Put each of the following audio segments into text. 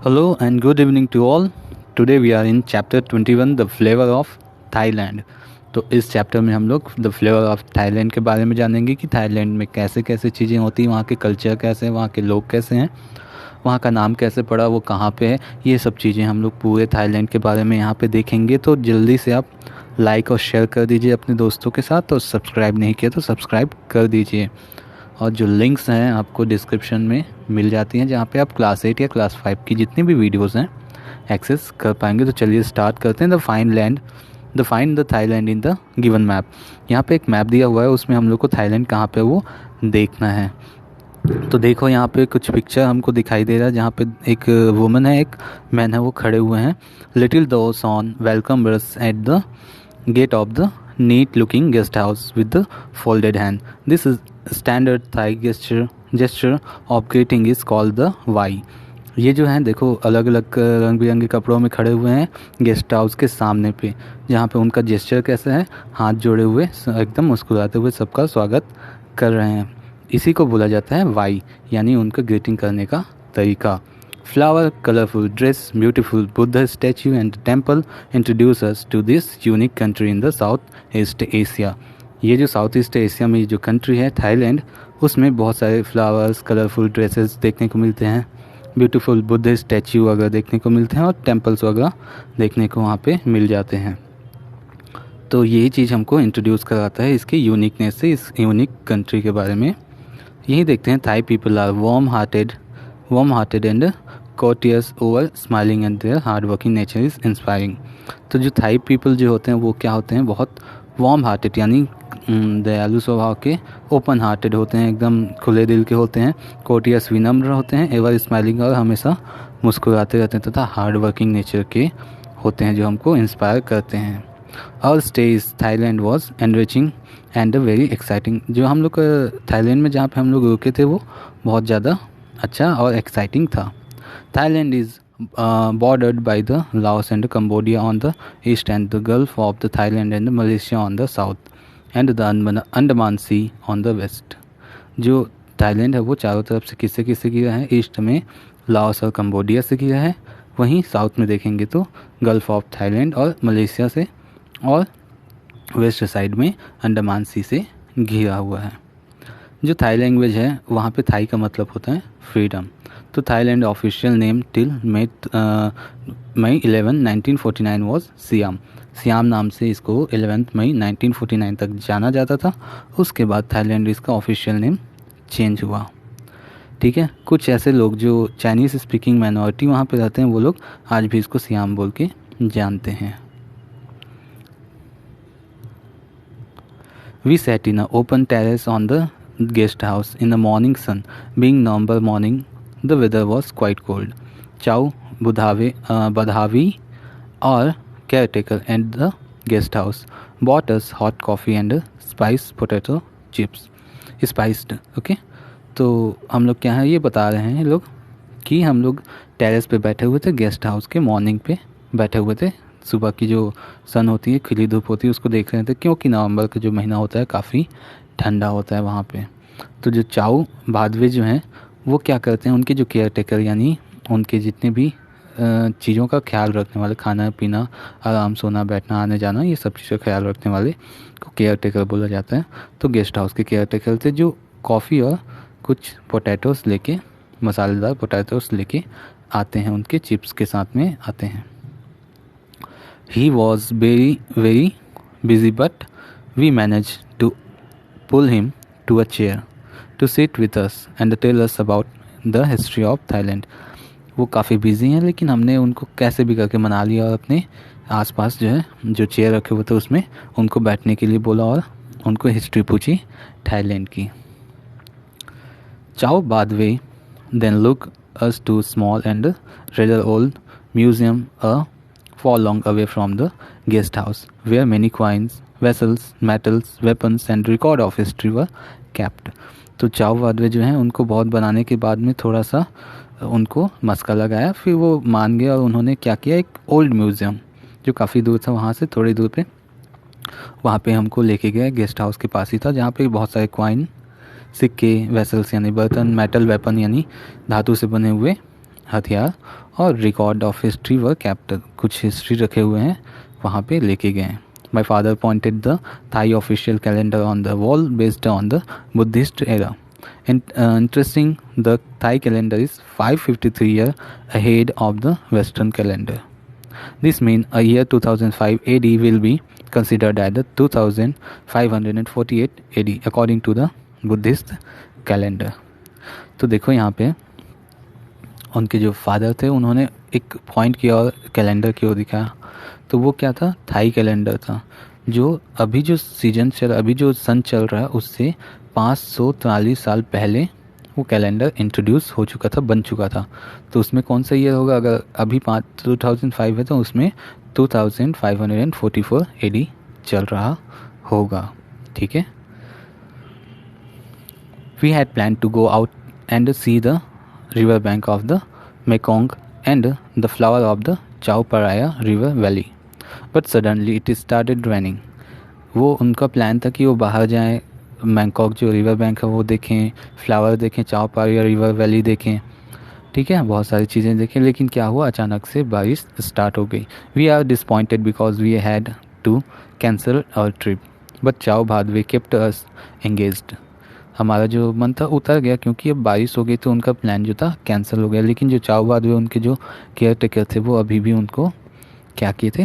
Hello and good evening to all. Today we are in chapter 21 The Flavor of Thailand. तो इस chapter में हम लोग the flavour of Thailand के बारे में जानेंगे कि थाईलैंड में कैसे कैसे चीज़ें होती हैं, वहाँ के कल्चर कैसे हैं, वहाँ के लोग कैसे हैं, वहाँ का नाम कैसे पड़ा, वो कहाँ पे है। ये सब चीज़ें हम लोग पूरे थाईलैंड के बारे में यहाँ पे देखेंगे। तो जल्दी से आप लाइक और शेयर कर दीजिए अपने दोस्तों के साथ, और सब्सक्राइब नहीं किया तो सब्सक्राइब कर दीजिए। और जो लिंक्स हैं आपको डिस्क्रिप्शन में मिल जाती हैं, जहाँ पे आप क्लास 8 या क्लास 5 की जितनी भी वीडियोस हैं एक्सेस कर पाएंगे। तो चलिए स्टार्ट करते हैं। The find the Thailand in the given map. यहाँ पे एक मैप दिया हुआ है, उसमें हम लोग को थाईलैंड कहाँ पे वो देखना है। तो देखो यहाँ पे कुछ पिक्चर हमको दिखाई दे रहा है, जहाँ पे एक वुमन है, एक मैन है, वो खड़े हुए हैं। Little does on welcome bus at the gate of the neat looking guest house with the folded hand. This is standard Thai gesture of greeting is called the Y. ये जो है देखो अलग अलग रंग बिरंगे कपड़ों में खड़े हुए हैं गेस्ट हाउस के सामने पे, जहाँ पे उनका जेस्चर कैसे है, हाथ जोड़े हुए एकदम मुस्कुराते हुए सबका स्वागत कर रहे हैं। इसी को बोला जाता है वाई, यानी उनका ग्रीटिंग करने का तरीका। Flower, colorful dress, beautiful Buddha statue and temple introduce us to this unique country in the South East Asia. ये जो साउथ ईस्ट एशिया में जो कंट्री है थाईलैंड, उसमें बहुत सारे फ्लावर्स, कलरफुल ड्रेसेस देखने को मिलते हैं, ब्यूटीफुल बुद्ध स्टैचू वगैरह देखने को मिलते हैं, और टेम्पल्स वगैरह देखने को वहाँ पे मिल जाते हैं। तो यही चीज़ हमको इंट्रोड्यूस कराता है इसके यूनिकनेस से, इस यूनिक कंट्री के बारे में। यही देखते हैं, Thai people are warm hearted and courteous over smiling and their hard working nature is inspiring. तो जो थाई पीपल जो होते हैं वो क्या होते हैं, बहुत वार्म हार्टेड यानी दयालु स्वभाव के, ओपन हार्टेड होते हैं, एकदम खुले दिल के होते हैं, कोर्टियस विनम्र होते हैं, एवर स्माइलिंग और हमेशा मुस्कुराते रहते हैं, तथा हार्ड वर्किंग नेचर के होते हैं जो हमको इंस्पायर करते हैं। और stage Thailand was enriching and very exciting. जो हम लोग थाईलैंड में जहाँ पे हम लोग रुके थे वो बहुत ज़्यादा अच्छा और एक्साइटिंग था। Thailand is bordered by the Laos and Cambodia on the east and the Gulf of the Thailand and Malaysia on the south and the Andaman Sea on the west. जो थाईलैंड है वो चारों तरफ से किससे किससे घिरा है, ईस्ट में लाओस और कंबोडिया से घिरा है, वहीं साउथ में देखेंगे तो गल्फ ऑफ थाईलैंड और मलेशिया से, और वेस्ट साइड में अंडमान सी से घिरा हुआ है। जो थाई लैंग्वेज है वहाँ पे थाई का मतलब होता है फ्रीडम। तो Thailand official name till May 11 1949 was Siam. Siam नाम से इसको 11 मई 1949 तक जाना जाता था। उसके बाद थाईलैंड इसका ऑफिशियल नेम चेंज हुआ। ठीक है, कुछ ऐसे लोग जो चाइनीज़ स्पीकिंग माइनॉरिटी वहाँ पे रहते हैं, वो लोग आज भी इसको सियाम बोल के जानते हैं। We sat in an open terrace on the guest house in the morning sun. Being November morning, the weather was quite cold. Chow Badhavi, our caretaker at the guest house, bought us hot coffee and spiced potato chips. Spiced, okay? तो हम लोग क्या है ये बता रहे हैं लोग कि हम लोग टेरेस पे बैठे हुए थे, गेस्ट हाउस के मॉर्निंग पे बैठे हुए थे। सुबह की जो सन होती है, खिली धूप होती है, उसको देख रहे थे, क्योंकि नवंबर का जो महीना होता है काफ़ी ठंडा होता है वहाँ पे। तो जो चाऊ भादवे जो हैं वो क्या करते हैं, उनके जो केयर टेकर यानी उनके जितने भी चीज़ों का ख्याल रखने वाले, खाना पीना, आराम, सोना, बैठना, आने जाना, ये सब चीज़ों का ख्याल रखने वाले को केयर टेकर बोला जाता है। तो गेस्ट हाउस के केयर टेकर थे जो कॉफ़ी और कुछ पोटैटोस लेके, मसालेदार पोटैटोस लेके आते हैं, उनके चिप्स के साथ में आते हैं। He was very busy, but we managed to pull him to a chair to sit with us and tell us about the history of Thailand. वो काफ़ी बिजी हैं, लेकिन हमने उनको कैसे भी करके मना लिया और अपने आसपास जो है जो चेयर रखे हुए थे उसमें उनको बैठने के लिए बोला और उनको हिस्ट्री पूछी थाईलैंड की। Chow Badwe then look us to small and rather old museum far long away from the guest house, where many coins, vessels, metals, weapons and record of history were kept. तो चाव वादवे जो हैं उनको बहुत बनाने के बाद में थोड़ा सा उनको मस्का लगाया, फिर वो मान गए और उन्होंने क्या किया, एक ओल्ड म्यूज़ियम जो काफ़ी दूर था वहाँ से थोड़ी दूर पे, वहाँ पे हमको लेके गए, गेस्ट हाउस के पास ही था, जहाँ पे बहुत सारे कॉइन, सिक्के, वेसल्स यानी बर्तन, मेटल वेपन यानी धातु से बने हुए हथियार और रिकॉर्ड ऑफ हिस्ट्री व कैप्टर, कुछ हिस्ट्री रखे हुए हैं वहाँ पे लेके गए हैं. My father pointed the Thai official calendar on the wall based on the Buddhist era. Interesting, the Thai calendar is 553 years ahead of the Western calendar. This means a year 2005 AD will be considered as the 2548 AD according to the Buddhist calendar. तो देखो यहाँ पे उनके जो father थे उन्होंने एक point की और कैलेंडर की ओर दिखाया. तो वो क्या था? थाई कैलेंडर था, जो अभी जो अभी जो सन चल रहा है उससे 543 साल पहले वो कैलेंडर इंट्रोड्यूस हो चुका था, बन चुका था. तो उसमें कौन सा ईयर होगा? अगर अभी 2005 है तो उसमें 2544 AD चल रहा होगा. ठीक है. We had plan to go out and see the river bank of the Mekong and the flower of the Chao Phraya river valley, but suddenly it started raining. वो उनका प्लान था कि वो बाहर जाएं, मैंकॉक जो रिवर बैंक है वो देखें, फ्लावर देखें, चाओ पारिया रिवर वैली देखें. ठीक है, बहुत सारी चीज़ें देखें. लेकिन क्या हुआ? अचानक से बारिश स्टार्ट हो गई. We are disappointed because we had to cancel our trip, but Chao भादवे केप्ट अस एंगेज्ड. हमारा जो मन था उतर गया क्योंकि अब बारिश हो गई तो उनका प्लान जो था कैंसिल हो गया. लेकिन जो चाओ भादवे उनके जो केयर टेकर थे वो अभी भी उनको क्या किए थे?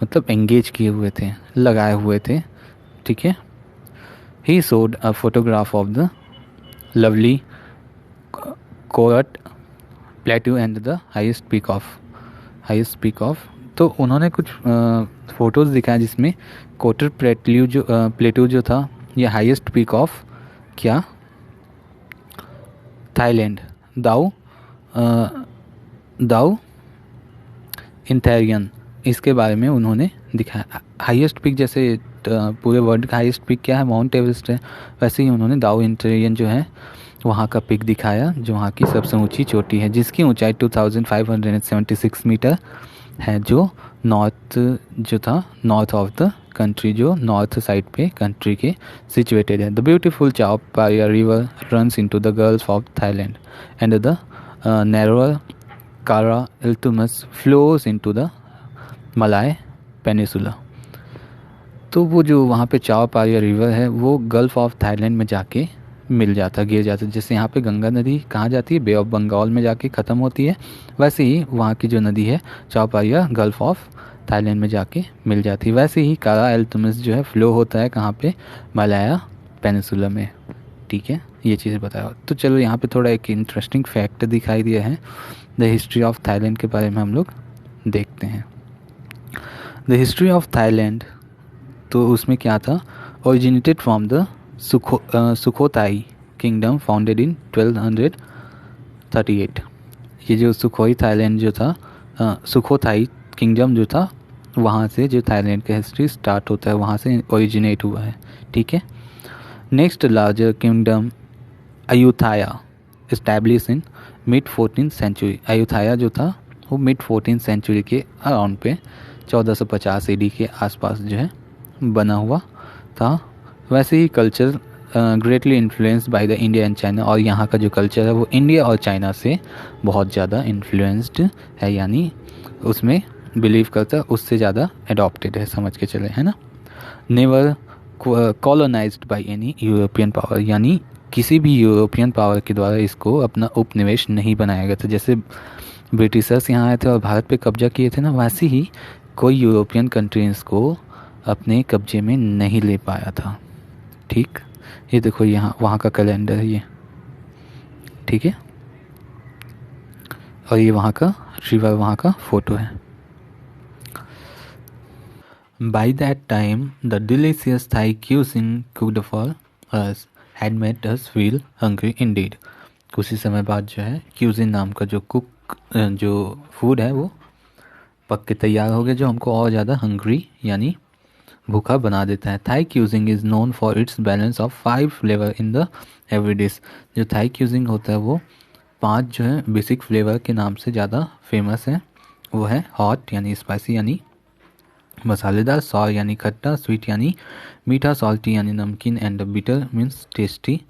मतलब एंगेज किए हुए थे, लगाए हुए थे. ठीक है. He showed a photograph of the lovely Khorat plateau and the highest peak of. तो उन्होंने कुछ फ़ोटोज़ दिखाया जिसमें कोटर प्लेट्यू जो था ये हाईएस्ट पीक ऑफ क्या? थाईलैंड, दाऊ इंथेरियन, इसके बारे में उन्होंने दिखाया. हाईएस्ट पीक जैसे पूरे वर्ल्ड का हाईएस्ट पीक क्या है? माउंट एवरेस्ट है. वैसे ही उन्होंने दाऊ इंथेरियन जो है वहाँ का पिक दिखाया, जो वहाँ की सबसे ऊंची चोटी है, जिसकी ऊंचाई 2576 मीटर है, जो नॉर्थ ऑफ द कंट्री, जो नॉर्थ साइड पे कंट्री के सिचुएटेड है. द ब्यूटीफुल चाओ Pariya river runs into the gulf of Thailand and the narrower कारा इल्तुमस flows into the malai peninsula. तो वो जो वहाँ पे चाओ पारिया रिवर है वो गल्फ ऑफ थाईलैंड में जाके गिर जाता है. जैसे यहाँ पे गंगा नदी कहाँ जाती है? बे ऑफ बंगाल में जाके ख़त्म होती है. वैसे ही वहाँ की जो नदी है चाओ पारिया गल्फ ऑफ थाईलैंड में जाके मिल जाती है. वैसे ही कारा एल्तुमस जो है फ्लो होता है कहाँ पे? मलाया पेनिसुला में. ठीक है, ये चीज़ें बताया. तो चलो यहाँ पे थोड़ा एक इंटरेस्टिंग फैक्ट दिखाई दिया है द हिस्ट्री ऑफ थाईलैंड के बारे में हम लोग देखते हैं. द हिस्ट्री ऑफ थाईलैंड, तो उसमें क्या था? Originated from the Sukhothai kingdom founded in 1238. ये जो सुखोई थाईलैंड जो था, सुखोताई किंगडम जो था, वहाँ से जो थाईलैंड का हिस्ट्री स्टार्ट होता है, वहाँ से ओरिजिनेट हुआ है. ठीक है. Next larger kingdom Ayutthaya establish in mid 14th century. Ayutthaya जो था वो मिड 14th सेंचुरी के अराउंड पे 1450 AD के आसपास जो है बना हुआ था. वैसे ही culture greatly influenced by the India and China, और यहाँ का जो कल्चर है वो इंडिया और चाइना से बहुत ज़्यादा इन्फ्लुएंस्ड है, यानी उसमें बिलीव करता है, उससे ज़्यादा एडॉप्टेड है, समझ के चले, है ना. Never colonised by any European power, यानी किसी भी यूरोपियन पावर के द्वारा इसको अपना उपनिवेश नहीं बनाया गया था. जैसे ब्रिटिशर्स यहाँ आए थे और भारत पे कब्जा किए थे ना, वैसे ही कोई यूरोपियन कंट्री इसको अपने कब्जे में नहीं ले पाया था. ठीक, ये देखो यहाँ वहाँ का कैलेंडर है ये. ठीक है, और ये वहाँ का रिवर, वहाँ का फोटो है. By that time, the delicious Thai cuisine cooked for us had made us feel hungry indeed. कुछ ही समय बाद जो है क्यूजिन नाम का जो फूड है वो पक के तैयार हो गया, जो हमको और ज़्यादा हंग्री यानी भूखा बना देता है. Thai cuisine is known for its balance of 5 flavour in the every dish. जो थाई क्यूजिंग होता है वो 5 जो है बेसिक फ्लेवर के नाम से ज़्यादा फेमस है. वो है हॉट यानी स्पाइसी यानी मसालेदार, सॉर यानी खट्टा, स्वीट यानी मीठा, सॉल्टी यानी नमकीन, एंड बिटर मीन्स टेस्टी.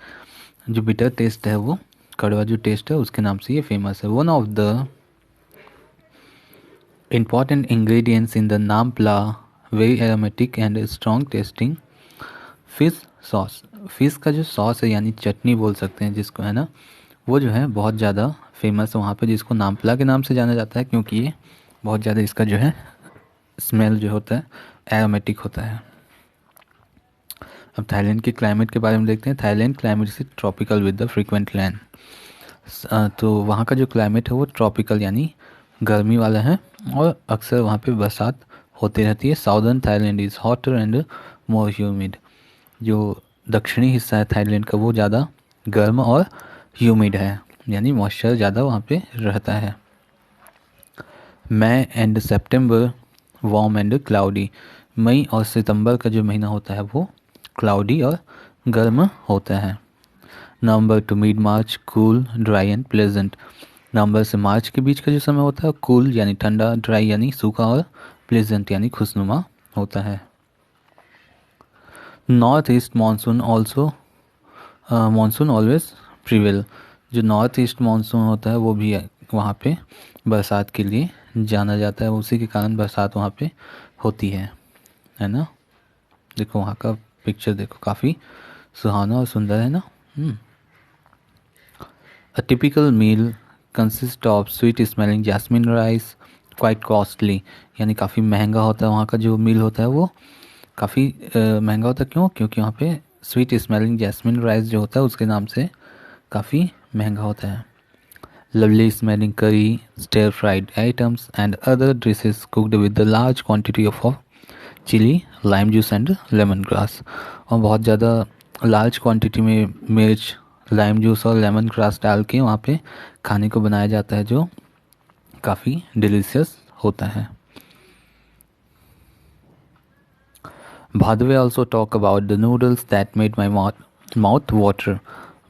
जो बिटर टेस्ट है वो कड़वा जो टेस्ट है उसके नाम से ये फेमस है। One of the important ingredients in the nampla, very aromatic and strong tasting fish sauce। Fish का जो सॉस है यानी चटनी बोल सकते हैं जिसको, है ना, वो जो है बहुत ज़्यादा फेमस है वहाँ पे, जिसको नाम्पला के नाम से जाना जाता है क्योंकि ये बहुत ज़्यादा इसका जो है स्मेल जो होता है एरोमेटिक होता है। अब थाईलैंड के क्लाइमेट के बारे में देखते हैं। थाईलैंड क्लाइमेट से tropical with the frequent land. तो वहाँ का जो क्लाइमेट है वो ट्रॉपिकल यानी गर्मी वाला है और अक्सर वहाँ पे बरसात होती रहती है। Southern Thailand is hotter and more humid. जो दक्षिणी हिस्सा है थाईलैंड का वो ज़्यादा गर्म और ह्यूमिड है, यानी मॉइस्चर ज़्यादा वहाँ पे रहता है। May and September warm and cloudy. मई और सितंबर का जो महीना होता है वो क्लाउडी और गर्म होता है। November to mid March cool dry and pleasant. नवंबर से मार्च के बीच का जो समय होता है कूल यानी ठंडा, ड्राई यानी सूखा और प्लेजेंट यानी खुशनुमा होता है। North east monsoon also monsoon always prevail. जो नॉर्थ ईस्ट मानसून होता है वो भी वहाँ पे बरसात के लिए जाना जाता है, उसी के कारण बरसात वहाँ पे होती है ना। देखो वहाँ का पिक्चर देखो, काफ़ी सुहाना और सुंदर है ना। A typical meal consist of sweet smelling jasmine rice, quite costly, यानी काफ़ी महंगा होता है वहाँ का जो मील होता है वो काफ़ी महंगा होता है। क्यों? क्योंकि वहाँ पे स्वीट स्मेलिंग जैस्मिन राइस जो होता है उसके नाम से काफ़ी महंगा होता है। Lovely smelling curry, stir fried items and other dishes cooked with the large quantity of chilli, lime juice and lemon grass. और बहुत ज़्यादा लार्ज क्वांटिटी में मिर्च, लाइम जूस और लेमन ग्रास डाल के वहाँ पे खाने को बनाया जाता है जो काफ़ी डिलीशियस होता है। Bhadave also talk about the noodles that made my mouth water,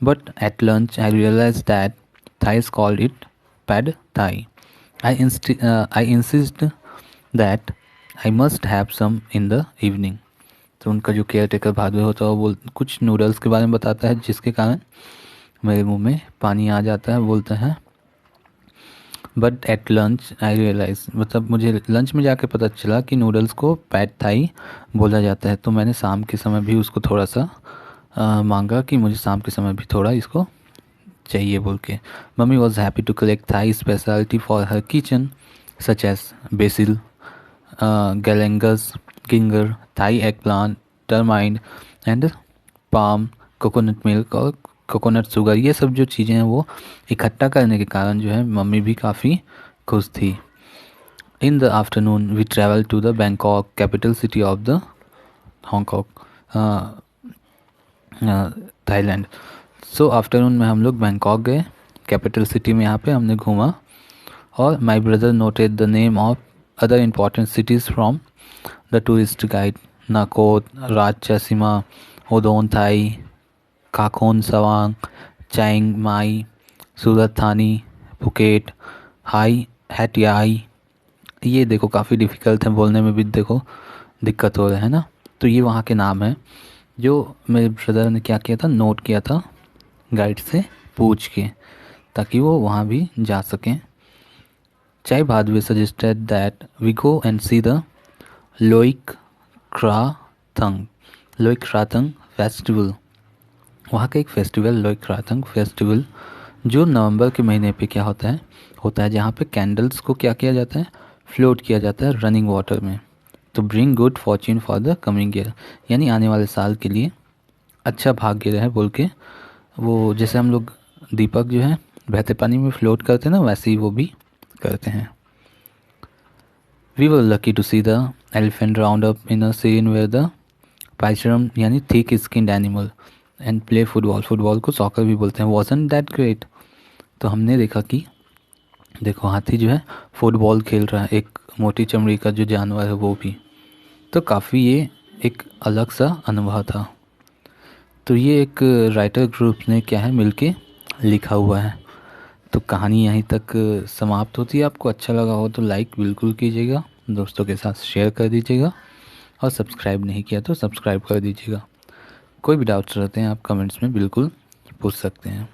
but at lunch I realized that Thais called it pad thai. I insist that I must have some in the evening. तो उनका जो care taker Bhadve होता है वो कुछ noodles के बारे में बताता है जिसके कारण मेरे मुंह में पानी आ जाता है। बोलता है but at lunch I realise, मतलब मुझे लंच में जाके पता चला कि नूडल्स को पैड थाई बोला जाता है। तो मैंने शाम के समय भी उसको थोड़ा सा मांगा कि मुझे शाम के समय भी थोड़ा इसको चाहिए बोल के। Mummy was happy to collect Thai speciality for her kitchen such as basil, galangals, ginger, Thai egg plant, turmeric and palm, coconut milk और कोकोनट शुगर। ये सब जो चीज़ें हैं वो इकट्ठा करने के कारण जो है मम्मी भी काफ़ी खुश थी। In the afternoon we travel to the Bangkok, capital city of the हांगकॉक, थाईलैंड। सो आफ्टरनून में हम लोग बैंकॉक गए, कैपिटल सिटी में यहाँ पे हमने घूमा। और my brother noted the name of other important cities from the tourist guide, Nakhon, Ratchasima, Udon Thani, Nakhon Sawan, Chiang माई, सूरत थानी, फुकेट, हाई हैटियाई। ये देखो काफ़ी डिफ़िकल्ट है बोलने में भी, देखो दिक्कत हो रहा है ना। तो ये वहाँ के नाम हैं जो मेरे ब्रदर ने क्या किया था, नोट किया था गाइड से पूछ के, ताकि वो वहाँ भी जा सकें। चाय भादवे suggested that we go and see the Loy Krathong festival. वहाँ का एक फेस्टिवल लोइक क्राथंग फेस्टिवल जो नवंबर के महीने पे क्या होता है जहाँ पे कैंडल्स को क्या किया जाता है, फ्लोट किया जाता है रनिंग वाटर में। तो bring good Fortune for the coming year, यानी आने वाले साल के लिए अच्छा भाग्य रहे बोल के। वो जैसे हम लोग दीपक जो है बहते पानी में फ्लोट करते हैं ना, वैसे ही वो भी करते हैं। We were lucky to see the elephant round up in a scene where the pachyderm यानी thick skinned animal and play football को सॉकर भी बोलते हैं। Wasn't that great. तो हमने देखा कि देखो हाथी जो है फुटबॉल खेल रहा है, एक मोटी चमड़ी का जो जानवर है वो भी। तो काफ़ी ये एक अलग सा अनुभव था। तो ये एक राइटर ग्रुप ने क्या है मिलके लिखा हुआ है। तो कहानी यहीं तक समाप्त होती है। आपको अच्छा लगा हो तो लाइक बिल्कुल कीजिएगा, दोस्तों के साथ शेयर कर दीजिएगा और सब्सक्राइब नहीं किया तो सब्सक्राइब कर दीजिएगा। कोई भी डाउट्स रहते हैं आप कमेंट्स में बिल्कुल पूछ सकते हैं।